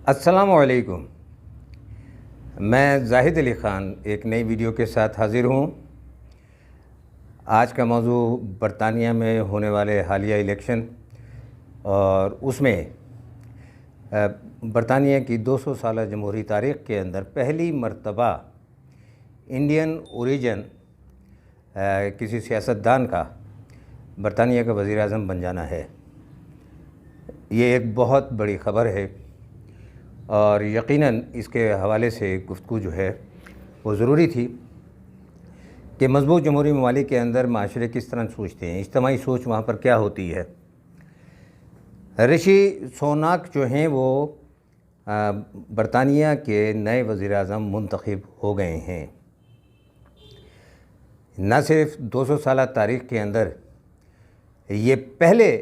अस्सलामुअलैकुम। मैं ज़ाहिद अली ख़ान एक नई वीडियो के साथ हाज़िर हूँ। आज का मौजू बरतानिया में होने वाले हालिया इलेक्शन और उसमें बरतानिया की 200 साल जमहूरी तारीख़ के अंदर पहली मर्तबा इंडियन ओरिजिन किसी सियासतदान का बरतानिया का वज़ीर आज़म बन जाना है। ये एक बहुत बड़ी ख़बर है और यकीनन इसके हवाले से गुफ्तगू जो है वो ज़रूरी थी कि मज़बूत जमहूरी ममालिक के अंदर माशरे किस तरह सोचते हैं, इज्तिमाई सोच वहाँ पर क्या होती है। ऋषि सुनाक जो हैं वो बरतानिया के नए वज़ीर आज़म मुंतखब हो गए हैं। न सिर्फ 200 साल तारीख़ के अंदर ये पहले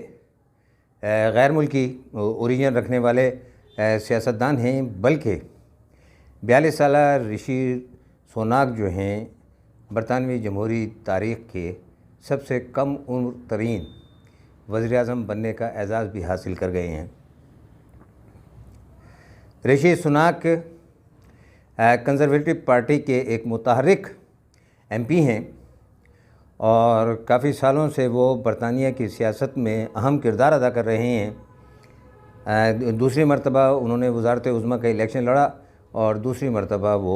गैर मुल्की ओरिजिन रखने वाले सियासतदान हैं, बल्कि 42 साल ऋषि सुनाक जो हैं बरतानवी जमहूरी तारीख़ के सबसे कम उम्र तरीन वज़ीर आज़म बनने का एज़ाज़ भी हासिल कर गए हैं। ऋषि सुनाक कंज़र्वेटिव पार्टी के एक मुतहर्रिक MP हैं और काफ़ी सालों से वो बरतानिया की सियासत में अहम किरदार अदा कर रहे हैं। दूसरी मरतबा उन्होंने वज़ारत उज़्मा का इलेक्शन लड़ा और दूसरी मरतबा वो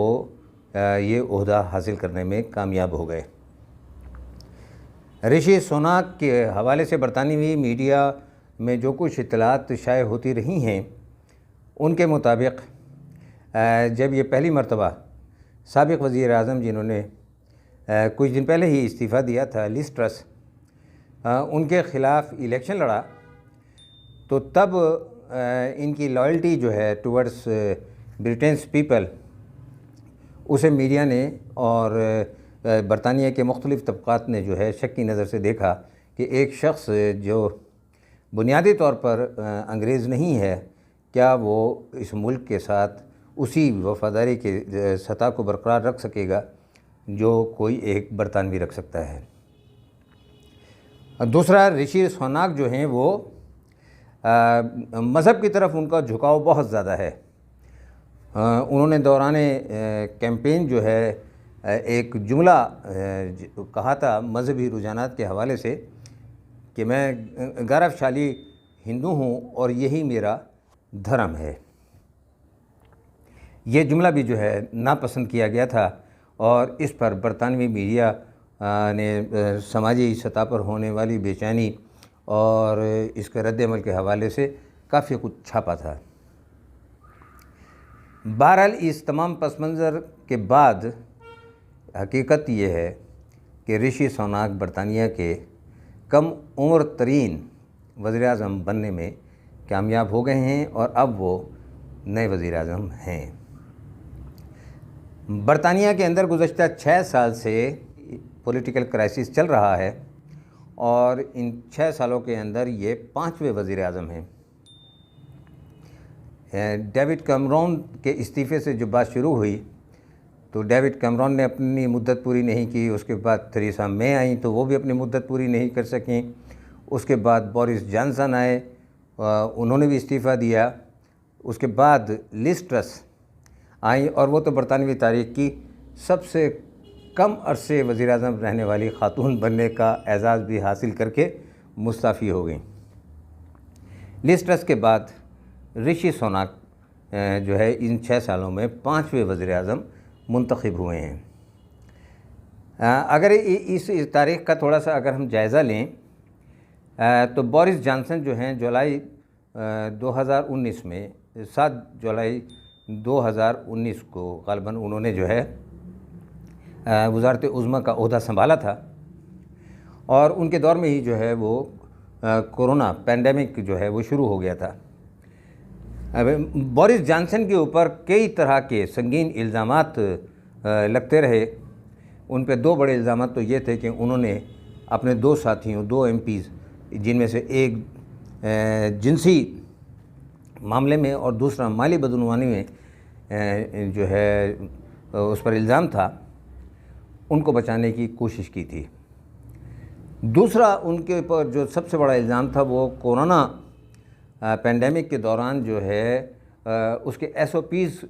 ये ओहदा हासिल करने में कामयाब हो गए। ऋषि सुनाक के हवाले से बरतानवी मीडिया में जो कुछ इत्तलात शाये होती रही हैं, उनके मुताबिक जब ये पहली मरतबा साबिक़ वज़ीर आज़म जिन्होंने कुछ दिन पहले ही इस्तीफ़ा दिया था, लिज़ ट्रस, उनके ख़िलाफ़ इलेक्शन लड़ा, तो तब इनकी लॉयल्टी जो है टुवर्ड्स ब्रिटेन्स पीपल उसे मीडिया ने और बरतानिया के मुख्तलिफ़ तबक़ात ने जो है शक की नज़र से देखा कि एक शख्स जो बुनियादी तौर पर अंग्रेज़ नहीं है, क्या वो इस मुल्क के साथ उसी वफ़ादारी के सतह को बरकरार रख सकेगा जो कोई एक बरतानवी रख सकता है। दूसरा, ऋषि सुनाक जो हैं वो मज़हब की तरफ उनका झुकाव बहुत ज़्यादा है। उन्होंने दौराने कैंपेन जो है एक जुमला कहा था मज़हबी रुझानात के हवाले से कि मैं गौरवशाली हिंदू हूँ और यही मेरा धर्म है। ये जुमला भी जो है नापसंद किया गया था और इस पर बरतानवी मीडिया ने समाजी सतह पर होने वाली बेचैनी और इसके रद्द-ए-अमल के हवाले से काफ़ी कुछ छापा था। बहरहाल इस तमाम पस मंज़र के बाद हकीकत ये है कि ऋषि सुनाक बरतानिया के कम उम्र तरीन वज़ीर आज़म बनने में कामयाब हो गए हैं और अब वो नए वज़ीर आज़म हैं। बरतानिया के अंदर गुज़श्ता 6 साल से पॉलिटिकल क्राइसिस चल रहा है और इन 6 सालों के अंदर ये 5वें वज़ीर आज़म हैं। डेविड कैमरॉन के इस्तीफ़े से जो बात शुरू हुई तो डेविड कैमरॉन ने अपनी मुद्दत पूरी नहीं की, उसके बाद थेरेसा मे आई तो वो भी अपनी मुद्दत पूरी नहीं कर सकें। उसके बाद बोरिस जॉनसन आए, उन्होंने भी इस्तीफ़ा दिया। उसके बाद लिज़ ट्रस आई और वो तो बरतानवी तारीख़ की सबसे कम अरसे वज़ीर आज़म रहने वाली ख़ातून बनने का एज़ाज़ भी हासिल करके मुस्ताफ़ी हो गई। लिज़ ट्रस के बाद ऋषि सुनाक जो है इन 6 सालों में 5वें वज़ीर आज़म मुंतखब हुए हैं। अगर इस तारीख़ का थोड़ा सा अगर हम जायज़ा लें तो बोरिस जॉनसन जो हैं जुलाई 2019 में 7 जुलाई 2019 को ग़ालिबन उन्होंने जो है वज़ारत उज़्मा का ओहदा संभाला था और उनके दौर में ही जो है वो कोरोना पैंडेमिक जो है वो शुरू हो गया था। अब बोरिस जॉनसन के ऊपर कई तरह के संगीन इल्ज़ामात लगते रहे। उन पे 2 बड़े इल्ज़ामात तो ये थे कि उन्होंने अपने 2 साथियों 2 MPs जिनमें से एक जिनसी मामले में और दूसरा माली बदनवानी में जो है उस पर इल्ज़ाम था, उनको बचाने की कोशिश की थी। दूसरा उनके ऊपर जो सबसे बड़ा इल्ज़ाम था वो कोरोना पैंडेमिक के दौरान जो है उसके SOPs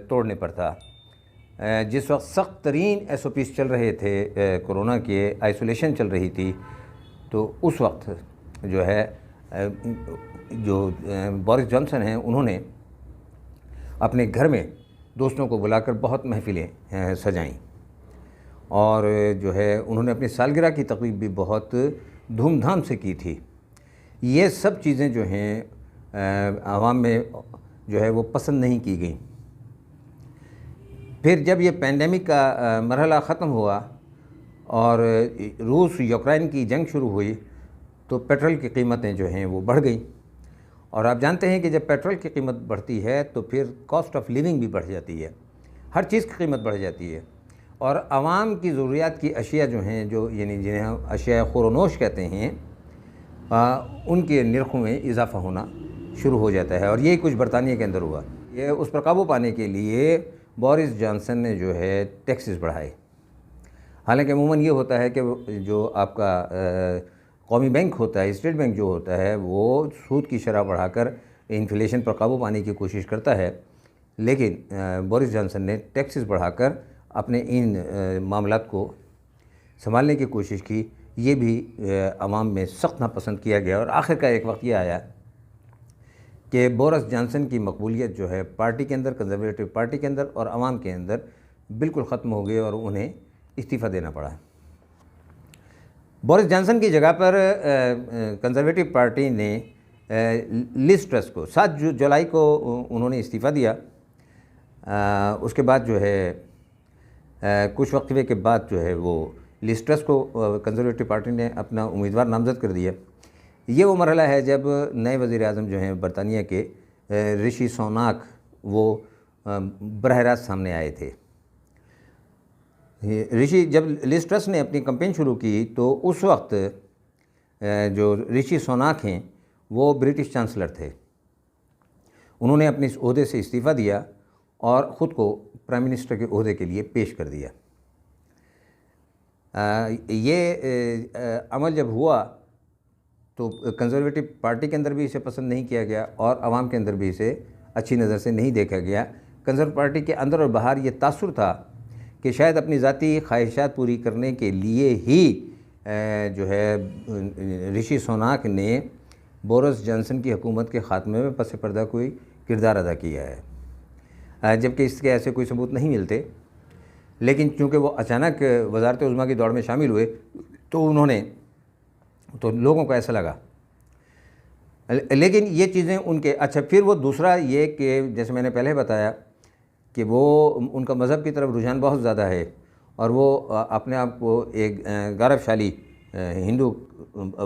तोड़ने पर था। जिस वक्त सख्त तरीन SOPs चल रहे थे, कोरोना के आइसोलेशन चल रही थी, तो उस वक्त जो है जो बोरिस जॉनसन हैं, उन्होंने अपने घर में दोस्तों को बुलाकर बहुत महफ़िलें सजाईं और जो है उन्होंने अपनी सालगिरह की तकरीब भी बहुत धूमधाम से की थी। ये सब चीज़ें जो हैं आवाम में जो है वो पसंद नहीं की गई। फिर जब ये पेंडेमिक का मरहला ख़त्म हुआ और रूस यूक्रेन की जंग शुरू हुई, तो पेट्रोल की कीमतें जो हैं वो बढ़ गई। और आप जानते हैं कि जब पेट्रोल की कीमत बढ़ती है तो फिर कॉस्ट ऑफ लिविंग भी बढ़ जाती है, हर चीज़ की कीमत बढ़ जाती है। और आवाम की ज़रूरियात की अशिया जो हैं, जो यानी जिन्हें हम अशिया खुरोनोश कहते हैं, उनके निर्खों में इजाफ़ा होना शुरू हो जाता है। और यही कुछ बरतानिया के अंदर हुआ। ये उस पर काबू पाने के लिए बोरिस जॉनसन ने जो है टैक्सेस बढ़ाए। हालांकि अमूमन ये होता है कि जो आपका कौमी बैंक होता है, स्टेट बैंक जो होता है, वो सूद की शरह बढ़ाकर इन्फ्लेशन पर काबू पाने की कोशिश करता है, लेकिन बोरिस जॉनसन ने टैक्सेस बढ़ाकर अपने इन मामलात को संभालने की कोशिश की। ये भी अवाम में सख्त नापसंद किया गया और आखिर का एक वक्त ये आया कि बोरिस जॉनसन की मकबूलियत जो है पार्टी के अंदर, कंजर्वेटिव पार्टी के अंदर और अवाम के अंदर बिल्कुल ख़त्म हो गई और उन्हें इस्तीफ़ा देना पड़ा। बोरिस जॉनसन की जगह पर कंजर्वेटिव पार्टी ने लिज ट्रस को 7 जुलाई को उन्होंने इस्तीफ़ा दिया। उसके बाद जो है कुछ वक्फे के बाद जो है वो लिज ट्रस को कंजर्वेटिव पार्टी ने अपना उम्मीदवार नामज़द कर दिया। ये वो मरहला है जब नए वज़ीर आज़म जो हैं बरतानिया के ऋषि सुनाक वो बरह रास्त सामने आए थे। जब लिज ट्रस ने अपनी कैंपेन शुरू की तो उस वक्त जो ऋषि सुनाक हैं वो ब्रिटिश चांसलर थे। उन्होंने अपने इस ओहदे से इस्तीफ़ा दिया और ख़ुद को प्राइम मिनिस्टर के ओहदे के लिए पेश कर दिया। ये अमल जब हुआ तो कंजर्वेटिव पार्टी के अंदर भी इसे पसंद नहीं किया गया और आवाम के अंदर भी इसे अच्छी नज़र से नहीं देखा गया। कंजर्वेटिव पार्टी के अंदर और बाहर ये तासुर था कि शायद अपनी ज़ाती ख्वाहिशात पूरी करने के लिए ही जो है ऋषि सुनाक ने बोरिस जॉनसन की हुकूमत के ख़ात्मे में पस पर्दा कोई किरदार अदा किया है, जबकि इसके ऐसे कोई सबूत नहीं मिलते। लेकिन चूँकि वो अचानक वज़ारत उज़्मा की दौड़ में शामिल हुए तो लोगों को ऐसा लगा। लेकिन ये चीज़ें उनके अच्छा, फिर वो दूसरा ये कि जैसे मैंने पहले बताया कि वो उनका मज़हब की तरफ रुझान बहुत ज़्यादा है और वो अपने आप को एक गौरवशाली हिंदू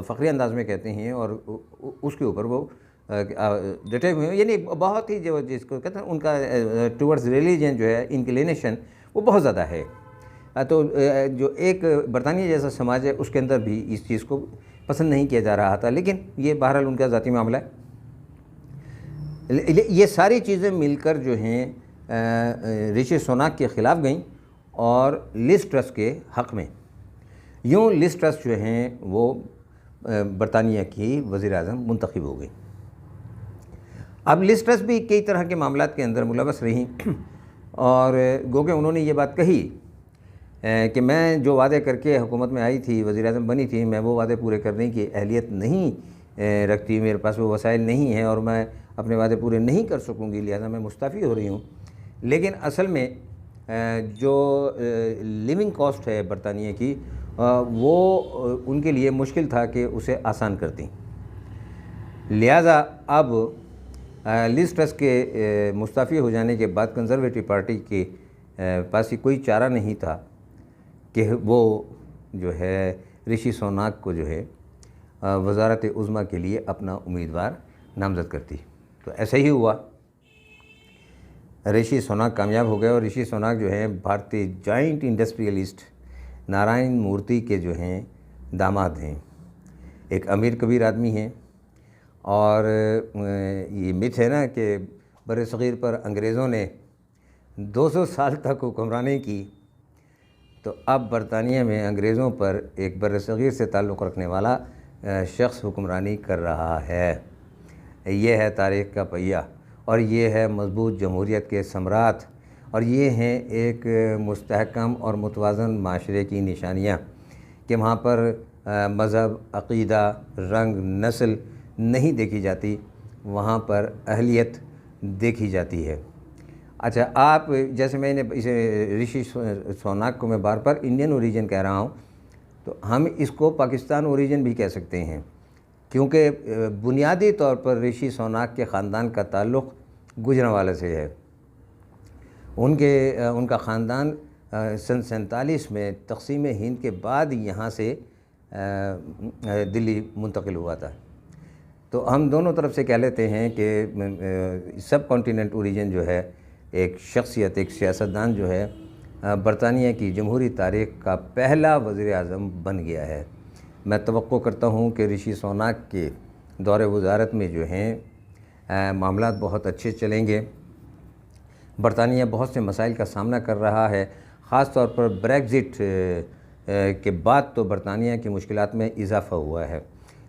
फ़ख्री अंदाज में कहते हैं और उसके ऊपर वो डटे हुए हैं। यानी बहुत ही जो जिसको कहते हैं उनका टूवर्ड्स रिलीजन जो है इंक्लिनेशन वो बहुत ज़्यादा है। तो जो एक बरतानिया जैसा समाज है उसके अंदर भी इस चीज़ को पसंद नहीं किया जा रहा था, लेकिन ये बहरहाल उनका ज़ाती मामला है। ये सारी चीज़ें मिलकर जो हैं ऋषि सुनाक के ख़िलाफ़ गईं और लिज ट्रस के हक़ में। यूँ लिज ट्रस जो हैं वो बरतानिया की वज़ीर आज़म मुंतखब हो गई। अब लिज ट्रस भी कई तरह के मामलात के अंदर मुलव्वस रहीं और गोके उन्होंने ये बात कही कि मैं जो वादे करके हुकूमत में आई थी, वज़ीर आज़म बनी थी, मैं वो वादे पूरे करने की अहलियत नहीं रखती, मेरे पास वो वसाइल नहीं है और मैं अपने वादे पूरे नहीं कर सकूँगी, लिहाजा मैं मुस्ताफ़ी हो रही हूँ। लेकिन असल में जो लिविंग कॉस्ट है बरतानिया की वो उनके लिए मुश्किल था कि उसे आसान करती। लिहाजा अब लिज ट्रस के मुस्ताफ़ी हो जाने के बाद कंजर्वेटिव पार्टी के पास ही कोई चारा नहीं था कि वो जो है ऋषि सुनाक को जो है वज़ारत उज़्मा के लिए अपना उम्मीदवार नामज़द करती। तो ऐसा ही हुआ, ऋषि सुनाक कामयाब हो गए और ऋषि सुनाक जो हैं भारतीय जॉइंट इंडस्ट्रियलिस्ट नारायण मूर्ति के जो हैं दामाद हैं। एक अमीर कबीर आदमी हैं और ये मिथ है ना कि बरसग़ीर पर अंग्रेज़ों ने 200 साल तक हुक्मरानी की, तो अब बरतानिया में अंग्रेज़ों पर एक बरसग़ीर से ताल्लुक़ रखने वाला शख्स हुक्मरानी कर रहा है। ये है तारीख़ का पहिया और ये है मजबूत जमहूरियत के सम्राट, और ये हैं एक मुस्तहकम और मुतवाज़न माशरे की निशानियाँ कि वहाँ पर मज़हब, अक़ीदा, रंग, नस्ल नहीं देखी जाती, वहाँ पर अहलियत देखी जाती है। अच्छा, आप जैसे मैंने इसे ऋषि सोनाक को मैं बार बार इंडियन ओरिजिन कह रहा हूँ, तो हम इसको पाकिस्तान ओरिजिन भी कह सकते हैं, क्योंकि बुनियादी तौर पर ऋषि सोनाक के ख़ानदान का ताल्लुक़ गुजरांवाला से है। उनका ख़ानदान सन 47 में तक़सीम हिंद के बाद यहाँ से दिल्ली मुंतकिल हुआ था। तो हम दोनों तरफ से कह लेते हैं कि सब कॉन्टिनेंट ओरिजिन जो है एक शख्सियत, एक सियासतदान जो है बरतानिया की जमहूरी तारीख़ का पहला वज़ीर-ए-आज़म बन गया है। मैं तवक्को करता हूँ कि ऋषि सोनाक के दौरे वज़ारत में जो हैं मामलात बहुत अच्छे चलेंगे। बरतानिया बहुत से मसाइल का सामना कर रहा है, ख़ास तौर पर ब्रेग्ज़िट के बाद तो बरतानिया की मुश्किलात में इजाफ़ा हुआ है।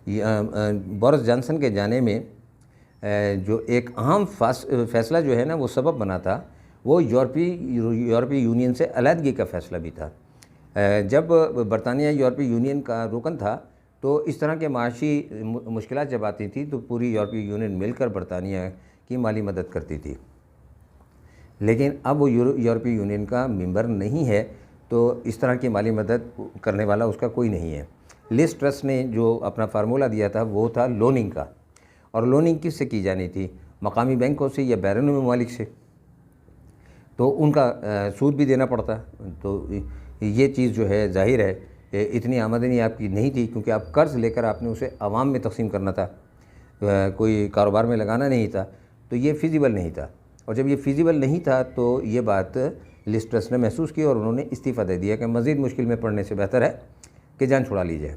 बोरिस जॉनसन के जाने में जो एक अहम फ़ैसला जो है ना वो सबब बना था, वो यूरोपीय यूनियन से अलहदगी का फ़ैसला भी था। जब बरतानिया यूरोपीय यूनियन का रुकन था तो इस तरह के माशी मुश्किलात जब आती थी तो पूरी यूरोपीय यूनियन मिलकर बरतानिया की माली मदद करती थी। लेकिन अब वो यूरोपीय यूनियन का मेंबर नहीं है, तो इस तरह की माली मदद करने वाला उसका कोई नहीं है। लिज़ ट्रस ने जो अपना फार्मूला दिया था वो था लोनिंग का, और लोनिंग किससे की जानी थी, मकामी बैंकों से या बैरून ममालिक से, तो उनका सूद भी देना पड़ता। तो ये चीज़ जो है ज़ाहिर है कि इतनी आमदनी आपकी नहीं थी, क्योंकि आप कर्ज़ लेकर आपने उसे आवाम में तकसीम करना था, कोई कारोबार में लगाना नहीं था, तो ये फ़िज़िबल नहीं था। और जब ये फ़िज़िबल नहीं था तो ये बात लिज़ ट्रस ने महसूस की और उन्होंने इस्तीफ़ा दे दिया कि मज़ीद मुश्किल में पड़ने से बेहतर है कि जान छुड़ा ली जाए।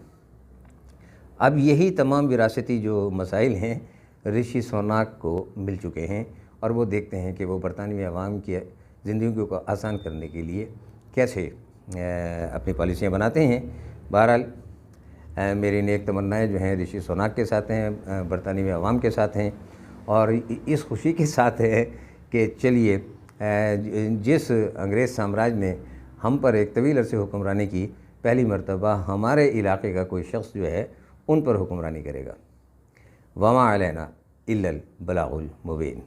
अब यही तमाम विरासती जो मसाइल हैं ऋषि सोनाक को मिल चुके हैं, और वो देखते हैं कि वो बरतानवी अवाम की ज़िंदगी को आसान करने के लिए कैसे अपनी पॉलिसियाँ बनाते हैं। बहरहाल मेरी नेक तमन्नाएँ जो हैं ऋषि सोनाक के साथ हैं, बरतानवी अवाम के साथ हैं, और इस खुशी के साथ है कि चलिए जिस अंग्रेज़ साम्राज्य ने हम पर एक तवील अरसे हुक्मरानी की, पहली मरतबा हमारे इलाके का कोई शख्स जो है उन पर हुक्मरानी करेगा। वमा अलैना इल्लल बलागुल मुबीन।